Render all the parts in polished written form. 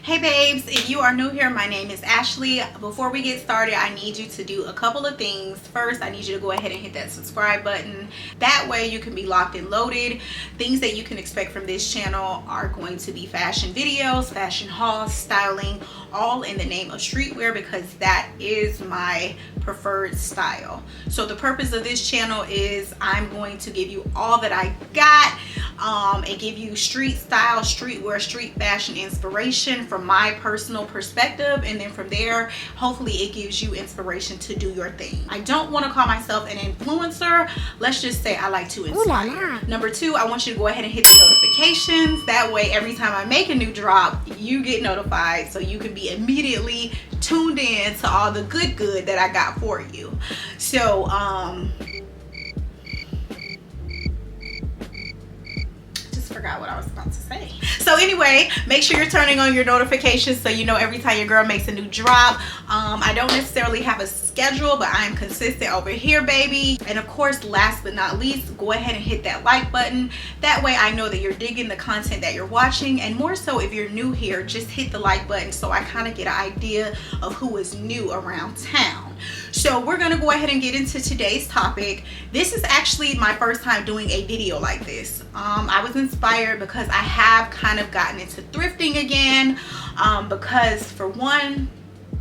Hey babes, if you are new here, my name is Ashley. Before we get started, I need you to do a couple of things. First, I need you to go ahead and hit that subscribe button. That way you can be locked and loaded. Things that you can expect from this channel are going to be fashion videos, fashion hauls, styling, all in the name of streetwear because that is my preferred style. So the purpose of this channel is I'm going to give you all that I got and give you street style, streetwear, street fashion inspiration from my personal perspective, and then from there hopefully it gives you inspiration to do your thing. I don't want to call myself an influencer. Let's just say I like to inspire. Number two, I want you to go ahead and hit the notifications. That way every time I make a new drop you get notified, so you can be immediately tuned in to all the good that I got for you. So forgot what I was about to say. So anyway, make sure you're turning on your notifications so you know every time your girl makes a new drop. I don't necessarily have a schedule, but I am consistent over here, baby. And of course, last but not least, go ahead and hit that like button. That way I know that you're digging the content that you're watching, and more so if you're new here, just hit the like button so I kind of get an idea of who is new around town. So we're gonna go ahead and get into today's topic. This is actually my first time doing a video like this. I was inspired because I have kind of gotten into thrifting again, because for one,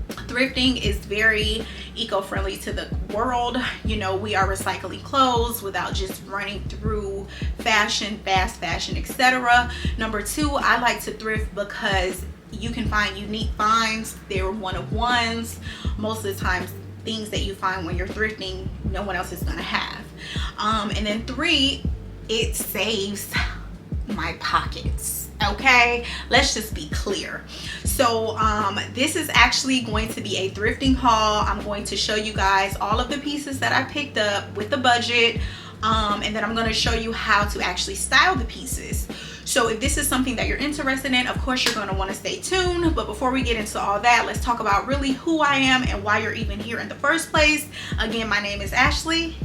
thrifting is very eco-friendly to the world. You know, we are recycling clothes without just running through fashion, fast fashion, etc. Number two, I like to thrift because you can find unique finds. They're one-of-ones. Most of the times things that you find when you're thrifting no one else is gonna have. And then three, it saves my pockets. Okay, let's just be clear. So this is actually going to be a thrifting haul. I'm going to show you guys all of the pieces that I picked up with the budget, and then I'm going to show you how to actually style the pieces. So if this is something that you're interested in, of course you're going to want to stay tuned. But before we get into all that, let's talk about really who I am and why you're even here in the first place. Again, my name is Ashley.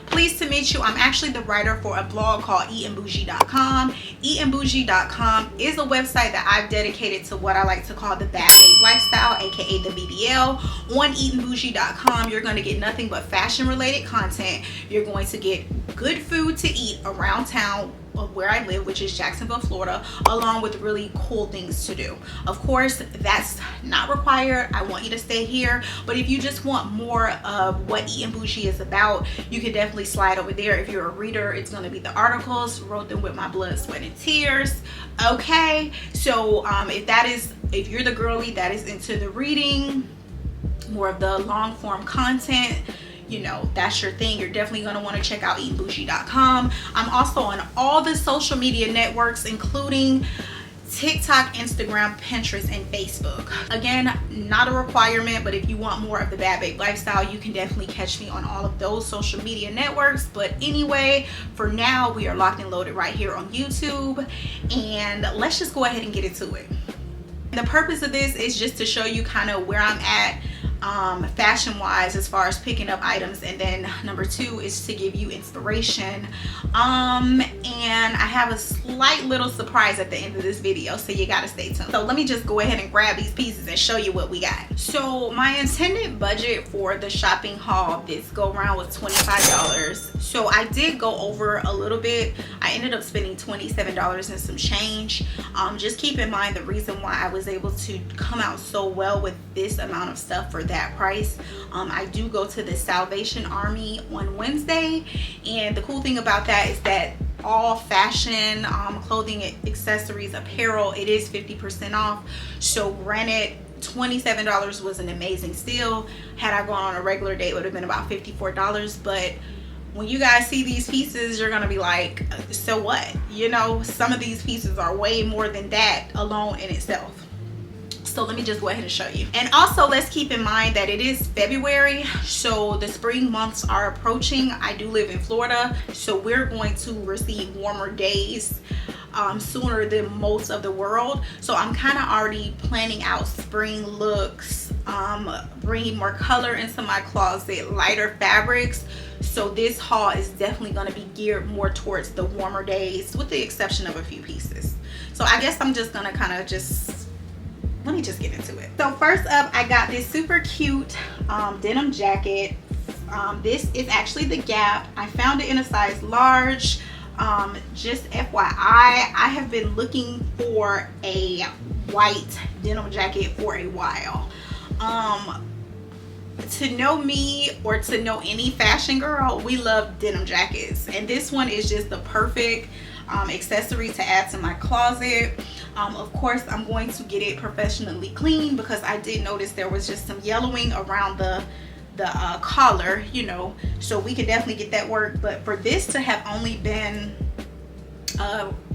Pleased to meet you. I'm actually the writer for a blog called eatandbougie.com. Eatandbougie.com is a website that I've dedicated to what I like to call the bad babe lifestyle, aka the BBL. On eatandbougie.com, you're going to get nothing but fashion related content. You're going to get good food to eat around town of where I live, which is Jacksonville, Florida, along with really cool things to do. Of course, that's not required. I want you to stay here, but if you just want more of what Eat and Bougie is about, you can definitely slide over there. If you're a reader, it's going to be the articles, wrote them with my blood, sweat, and tears. Okay, so if you're the girly that is into the reading, more of the long form content, you know, that's your thing, you're definitely going to want to check out eatandbougie.com. I'm also on all the social media networks, including TikTok, Instagram, Pinterest, and Facebook. Again, not a requirement, but if you want more of the bad babe lifestyle, you can definitely catch me on all of those social media networks. But anyway, for now, we are locked and loaded right here on YouTube, and let's just go ahead and get into it. And the purpose of this is just to show you kind of where I'm at fashion wise as far as picking up items, and then number two is to give you inspiration, and I have a slight little surprise at the end of this video, so you gotta stay tuned. So let me just go ahead and grab these pieces and show you what we got. So my intended budget for the shopping haul this go around was $25. So I did go over a little bit. I ended up spending $27 and some change. Just keep in mind the reason why I was able to come out so well with this amount of stuff for that price. I do go to the Salvation Army on Wednesday, and the cool thing about that is that all fashion, clothing, accessories, apparel, it is 50% off. So granted, $27 was an amazing steal. Had I gone on a regular day, it would have been about $54. But when you guys see these pieces, you're gonna be like, so what? You know, some of these pieces are way more than that alone in itself. So let me just go ahead and show you. And also, let's keep in mind that it is February, so the spring months are approaching. I do live in Florida, so we're going to receive warmer days sooner than most of the world. So I'm kind of already planning out spring looks, bringing more color into my closet, lighter fabrics. So this haul is definitely going to be geared more towards the warmer days, with the exception of a few pieces. So I guess I'm just going to kind of just let me just get into it. So first up, I got this super cute denim jacket. This is actually the Gap. I found it in a size large. Just FYI, I have been looking for a white denim jacket for a while. To know me, or to know any fashion girl, we love denim jackets, and this one is just the perfect accessory to add to my closet. Of course, I'm going to get it professionally cleaned because I did notice there was just some yellowing around the collar, you know, so we could definitely get that work. But for this to have only been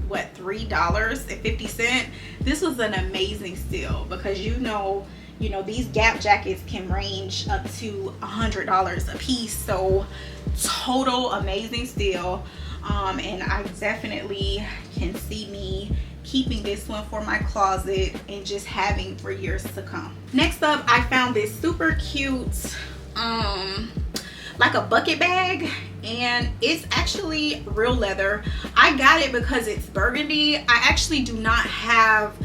what, $3.50, this was an amazing steal, because you know these Gap jackets can range up to $100 a piece. So total amazing steal. And I definitely can see me keeping this one for my closet and just having for years to come. Next up, I found this super cute like a bucket bag, and it's actually real leather. I got it because it's burgundy. I actually do not have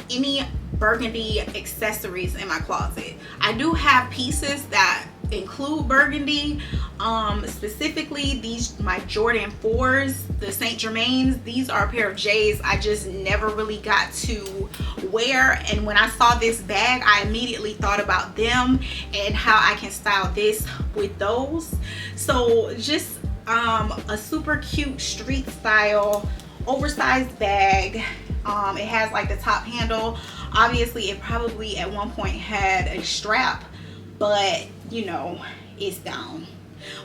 any burgundy accessories in my closet. I do have pieces that include burgundy, specifically these, my Jordan 4s, the Saint Germains. These are a pair of J's I just never really got to wear, and when I saw this bag, I immediately thought about them and how I can style this with those. So just a super cute street style oversized bag. It has like the top handle. Obviously it probably at one point had a strap, but you know, it's down.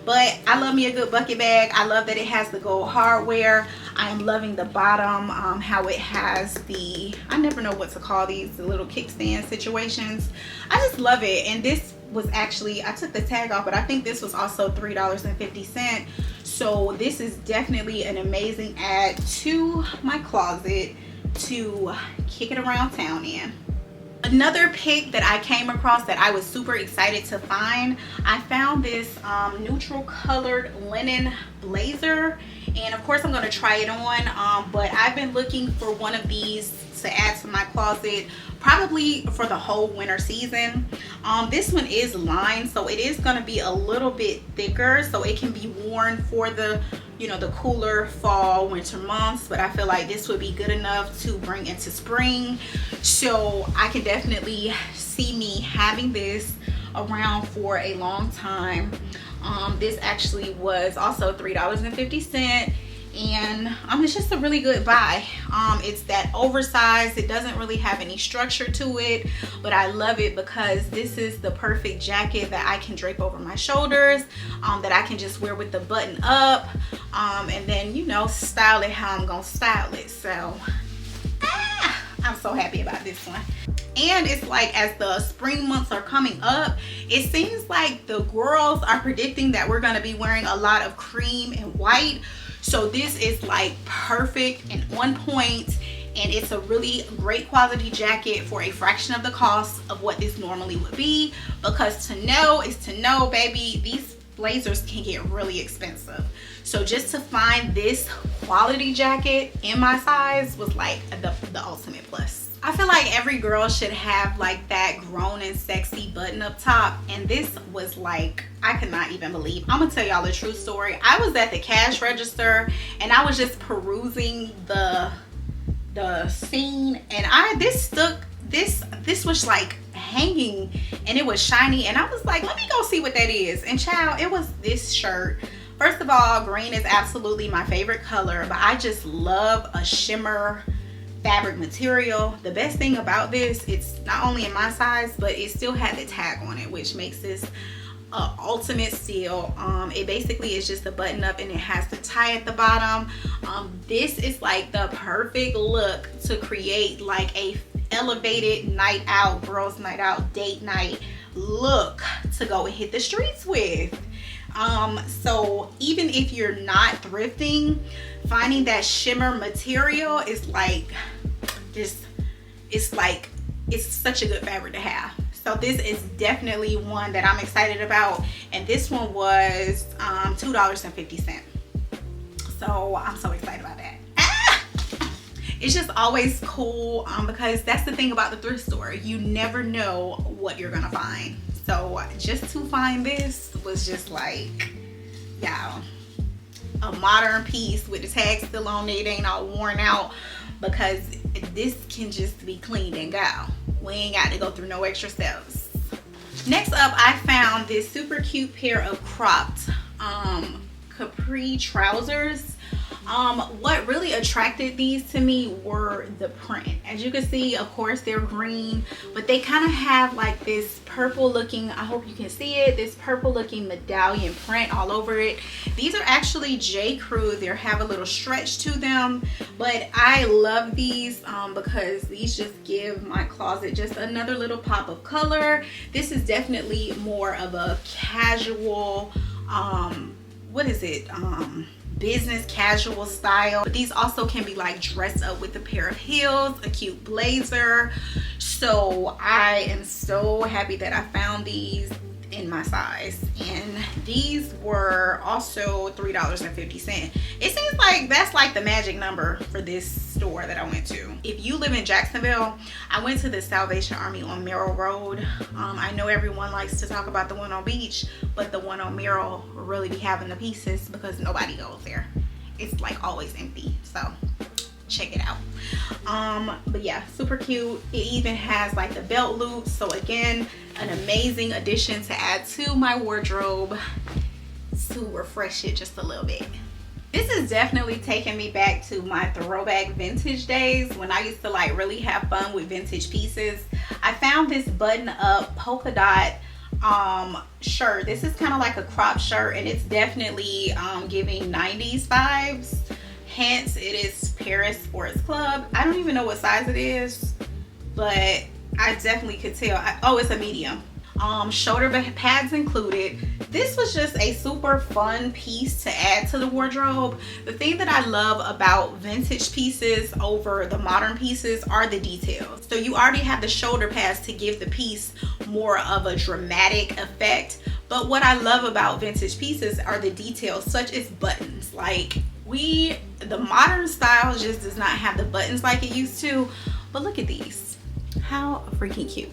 But I love me a good bucket bag. I love that it has the gold hardware. I am loving the bottom, how it has the, I never know what to call these, the little kickstand situations. I just love it. And this was actually, I took the tag off, but I think this was also $3.50. So this is definitely an amazing add to my closet to kick it around town in. Another pick that I came across that I was super excited to find, I found this neutral colored linen blazer, and of course I'm going to try it on, but I've been looking for one of these to add to my closet probably for the whole winter season. This one is lined, so it is going to be a little bit thicker, so it can be worn for the, you know, the cooler fall winter months, but I feel like this would be good enough to bring into spring. So I can definitely see me having this around for a long time. This actually was also $3.50, and it's just a really good buy. It's that oversized, it doesn't really have any structure to it, but I love it because this is the perfect jacket that I can drape over my shoulders, that I can just wear with the button up, and then, you know, style it how I'm gonna style it. So I'm so happy about this one. And it's like, as the spring months are coming up, it seems like the girls are predicting that we're gonna be wearing a lot of cream and white. So this is like perfect and on point, and it's a really great quality jacket for a fraction of the cost of what this normally would be, because to know is to know, baby. These blazers can get really expensive. So just to find this quality jacket in my size was like the ultimate plus. I feel like every girl should have like that grown and sexy button up top, and this was like, I could not even believe. I'm gonna tell y'all a true story. I was at the cash register and I was just perusing the scene, and this was like hanging, and it was shiny, and I was like, let me go see what that is. And child, it was this shirt. First of all, green is absolutely my favorite color, but I just love a shimmer fabric material. The best thing about this, it's not only in my size, but it still had the tag on it, which makes this ultimate steal. It basically is just a button up, and it has the tie at the bottom. This is like the perfect look to create like a elevated night out, girls night out, date night look to go and hit the streets with. So even if you're not thrifting, finding that shimmer material is like just, it's such a good fabric to have. So this is definitely one that I'm excited about, and this one was $2.50. So I'm so excited about that. it's just always cool because that's the thing about the thrift store. You never know what you're gonna find. So just to find this was just like, y'all, a modern piece with the tag still on it. It ain't all worn out because this can just be cleaned and go. We ain't got to go through no extra steps. Next up, I found this super cute pair of cropped capri trousers. What really attracted these to me were the print. As you can see, of course, they're green, but they kind of have like this purple looking, I hope you can see it, this purple looking medallion print all over it. These are actually J. Crew. They have a little stretch to them, but I love these because these just give my closet just another little pop of color. This is definitely more of a casual, what is it? Business casual style, but these also can be like dressed up with a pair of heels, a cute blazer. So I am so happy that I found these in my size, and these were also $3.50. It seems like that's like the magic number for this store that I went to. If you live in Jacksonville, I went to the Salvation Army on Merrill Road. I know everyone likes to talk about the one on Beach, but the one on Merrill really be having the pieces because nobody goes there. It's like always empty, so check it out. But yeah, super cute. It even has like the belt loop, so again, an amazing addition to add to my wardrobe to refresh it just a little bit. This is definitely taking me back to my throwback vintage days when I used to like really have fun with vintage pieces. I found this button up polka dot shirt. This is kind of like a crop shirt, and it's definitely giving 90s vibes. Hence, it is Paris Sports Club. I don't even know what size it is, but I definitely could tell. Oh, it's a medium. Shoulder pads included. This was just a super fun piece to add to the wardrobe. The thing that I love about vintage pieces over the modern pieces are the details. So you already have the shoulder pads to give the piece more of a dramatic effect. But what I love about vintage pieces are the details, such as buttons. Like the modern style just does not have the buttons like it used to. But look at these. How freaking cute.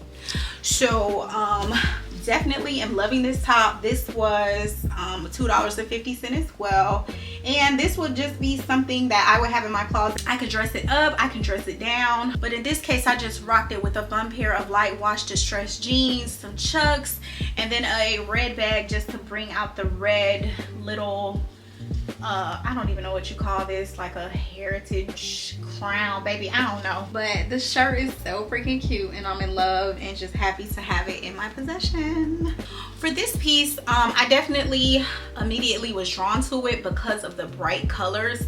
So definitely am loving this top. This was $2.50 as well, and this would just be something that I would have in my closet. I could dress it up, I can dress it down, but in this case I just rocked it with a fun pair of light wash distressed jeans, some chucks, and then a red bag just to bring out the red little I don't even know what you call this, like a heritage crown, baby, I don't know. But the shirt is so freaking cute, and I'm in love and just happy to have it in my possession. For this piece, I definitely immediately was drawn to it because of the bright colors.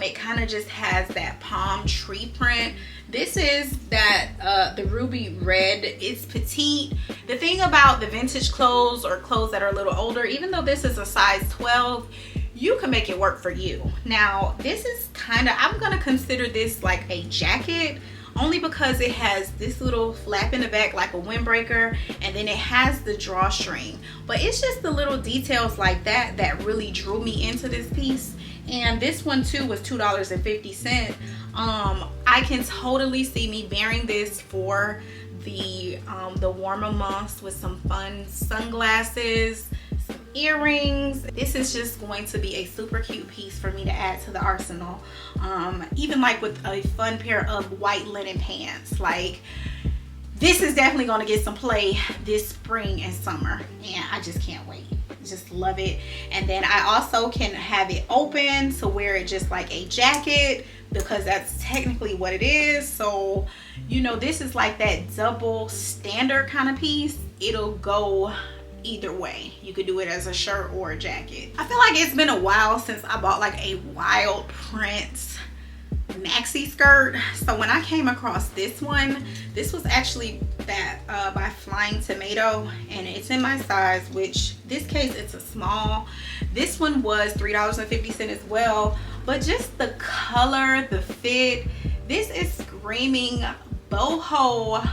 It kind of just has that palm tree print. This is that the ruby red. It's petite. The thing about the vintage clothes or clothes that are a little older, even though this is a size 12, you can make it work for you. Now this is kind of, I'm gonna consider this like a jacket, only because it has this little flap in the back like a windbreaker, and then it has the drawstring. But it's just the little details like that that really drew me into this piece. And this one too was $2.50. I can totally see me wearing this for the warmer months with some fun sunglasses, some earrings. This is just going to be a super cute piece for me to add to the arsenal. Even like with a fun pair of white linen pants. Like, this is definitely going to get some play this spring and summer, and I just can't wait. Just love it. And then I also can have it open to wear it just like a jacket, because that's technically what it is. So, you know, this is like that double standard kind of piece. It'll go either way. You could do it as a shirt or a jacket. I feel like it's been a while since I bought like a wild print maxi skirt. So when I came across this one, this was actually that by Flying Tomato, and it's in my size, which this case it's a small. This one was $3.50 as well, but just the color, the fit, this is screaming boho,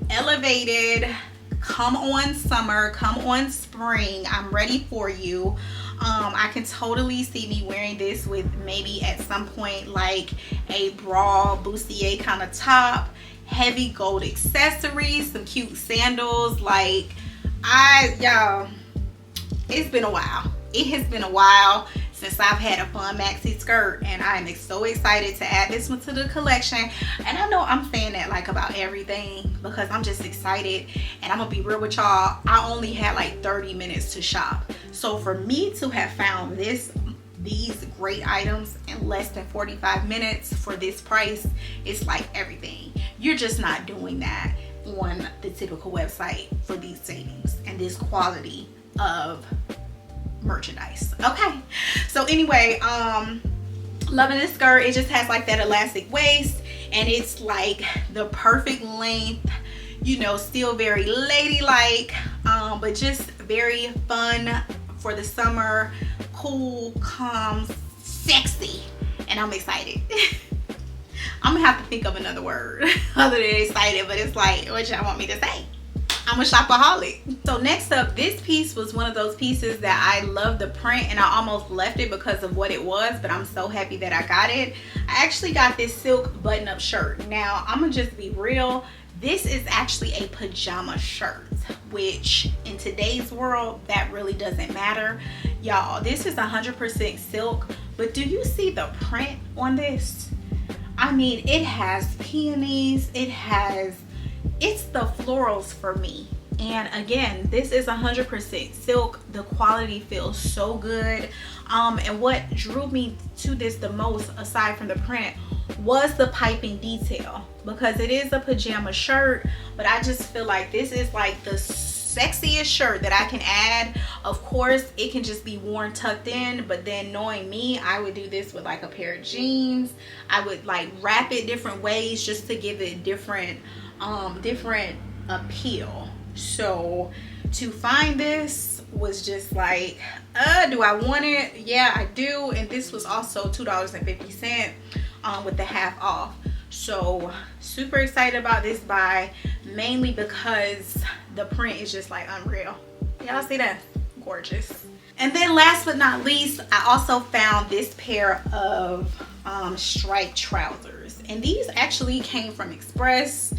elevated, come on summer, come on spring, I'm ready for you. I can totally see me wearing this with maybe at some point like a bra bustier kind of top, heavy gold accessories, some cute sandals. Like, y'all, it's been a while. It has been a while since I've had a fun maxi skirt, and I'm so excited to add this one to the collection. And I know I'm saying that like about everything because I'm just excited, and I'm gonna be real with y'all, I only had like 30 minutes to shop. So for me to have found these great items in less than 45 minutes for this price, it's like everything. You're just not doing that on the typical website for these savings and this quality of merchandise. Okay, so anyway, loving this skirt. It just has like that elastic waist, and it's like the perfect length, you know, still very ladylike, but just very fun for the summer. Cool, calm, sexy, and I'm excited. I'm gonna have to think of another word other than excited, but it's like, what y'all want me to say? I'm a shopaholic. So next up, this piece was one of those pieces that I love the print, and I almost left it because of what it was, but I'm so happy that I got it. I actually got this silk button-up shirt. Now, I'm gonna just be real. This is actually a pajama shirt, which in today's world, that really doesn't matter. Y'all, this is 100% silk, but do you see the print on this? I mean, it has peonies, it's the florals for me. And again, this is 100% silk. The quality feels so good. And what drew me to this the most, aside from the print, was the piping detail, because it is a pajama shirt, but I just feel like this is like the sexiest shirt that I can add. Of course, it can just be worn tucked in, but then knowing me, I would do this with like a pair of jeans. I would like wrap it different ways just to give it different appeal. So to find this was just like, do I want it? Yeah, I do. And this was also $2.50 with the half off. So super excited about this buy, mainly because the print is just like unreal. Y'all see that? Gorgeous. And then last but not least, I also found this pair of striped trousers, and these actually came from Express.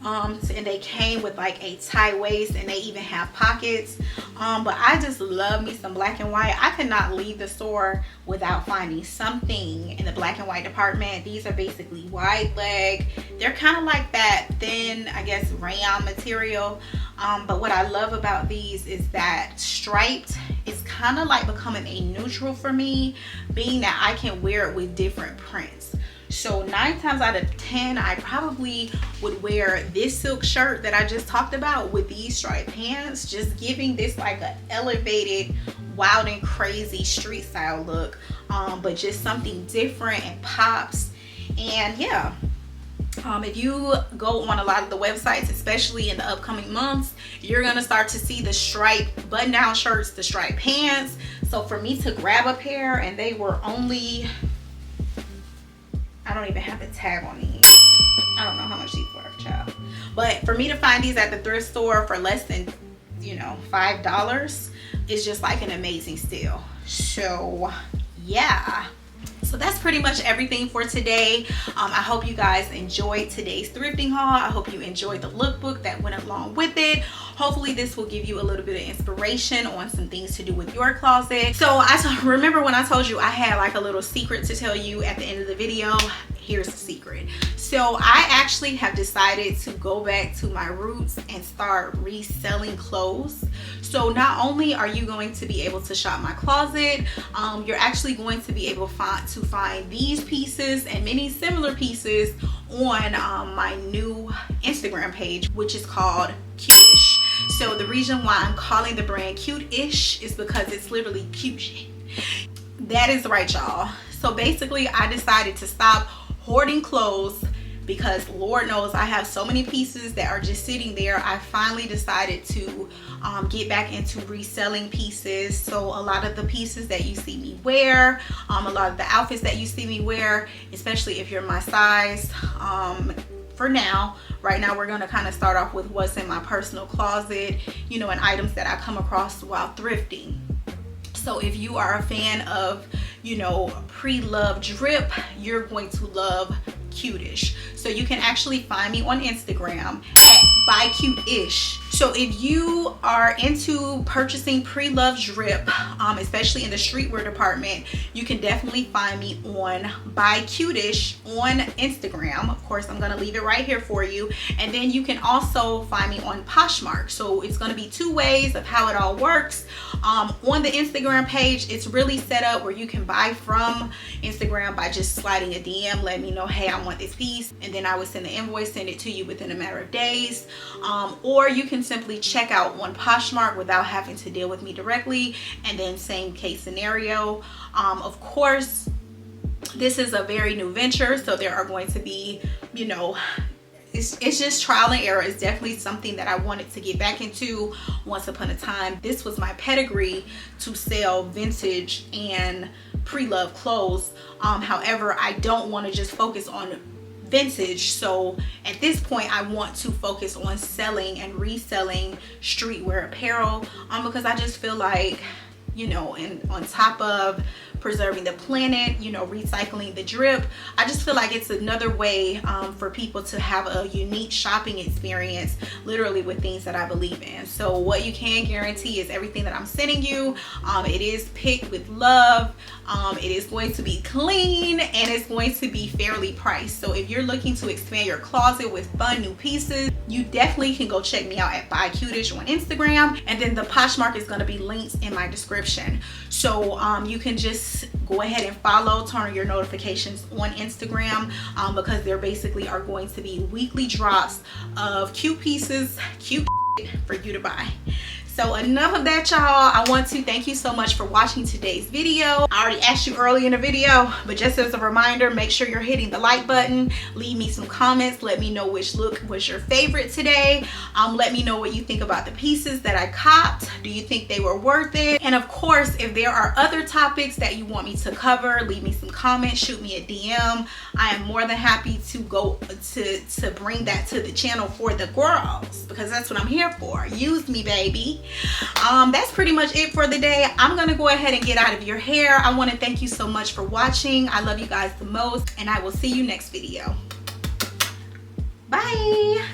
And they came with like a tie waist, and they even have pockets. But I just love me some black and white. I could not leave the store without finding something in the black and white department. These are basically wide leg. They're kind of like that thin, I guess, rayon material. But what I love about these is that striped is kind of like becoming a neutral for me, being that I can wear it with different prints. So 9 times out of 10, I probably would wear this silk shirt that I just talked about with these striped pants, just giving this like an elevated, wild and crazy street style look, but just something different and pops. And yeah, if you go on a lot of the websites, especially in the upcoming months, you're gonna start to see the striped button-down shirts, the striped pants. So for me to grab a pair, and they were only, I don't even have the tag on these. I don't know how much these were, child. But for me to find these at the thrift store for less than, you know, $5 is just like an amazing steal. So yeah. So that's pretty much everything for today. I hope you guys enjoyed today's thrifting haul. I hope you enjoyed the lookbook that went along with it. Hopefully this will give you a little bit of inspiration on some things to do with your closet. So remember when I told you I had like a little secret to tell you at the end of the video? Here's the secret. So I actually have decided to go back to my roots and start reselling clothes. So not only are you going to be able to shop my closet, you're actually going to be able to find these pieces and many similar pieces on my new Instagram page, which is called Cute-ish. So the reason why I'm calling the brand Cute-ish is because it's literally cute shit. That is right, y'all. So basically I decided to stop hoarding clothes because Lord knows I have so many pieces that are just sitting there. I finally decided to get back into reselling pieces. So a lot of the pieces that you see me wear, a lot of the outfits that you see me wear, especially if you're my size, for now, right now we're gonna kind of start off with what's in my personal closet, you know, and items that I come across while thrifting. So if you are a fan of, you know, pre-loved drip, you're going to love Cute-ish. So you can actually find me on Instagram at BuyCute-ish. So if you are into purchasing pre-loved drip, especially in the streetwear department, you can definitely find me on BuyCute-ish on Instagram. Of course, I'm gonna leave it right here for you. And then you can also find me on Poshmark. So it's gonna be two ways of how it all works. On the Instagram page, it's really set up where you can buy from Instagram by just sliding a DM, let me know, hey, I want this piece, and then I would send the invoice, send it to you within a matter of days. Or you can simply check out on Poshmark without having to deal with me directly, and then same case scenario. Of course, this is a very new venture, so there are going to be, you know, it's just trial and error. It's definitely something that I wanted to get back into once upon a time. This was my pedigree to sell vintage and pre-loved clothes. However, I don't want to just focus on vintage. So at this point, I want to focus on selling and reselling streetwear apparel, because I just feel like, you know, and on top of preserving the planet, you know, recycling the drip, I just feel like it's another way for people to have a unique shopping experience, literally with things that I believe in. So what you can guarantee is everything that I'm sending you, it is picked with love. It is going to be clean, and it's going to be fairly priced. So if you're looking to expand your closet with fun new pieces, you definitely can go check me out at BuyCute-ish on Instagram, and then the Poshmark is going to be linked in my description. So you can just go ahead and follow, turn on your notifications on Instagram, because there basically are going to be weekly drops of cute pieces, cute for you to buy. So enough of that, y'all. I want to thank you so much for watching today's video. I already asked you early in the video, but just as a reminder, make sure you're hitting the like button. Leave me some comments. Let me know which look was your favorite today. Let me know what you think about the pieces that I copped. Do you think they were worth it? And of course, if there are other topics that you want me to cover, leave me some comments, shoot me a DM. I am more than happy to go to bring that to the channel for the girls, because that's what I'm here for. Use me, baby. That's pretty much it for the day. I'm gonna go ahead and get out of your hair. I want to thank you so much for watching. I love you guys the most, and I will see you next video. Bye.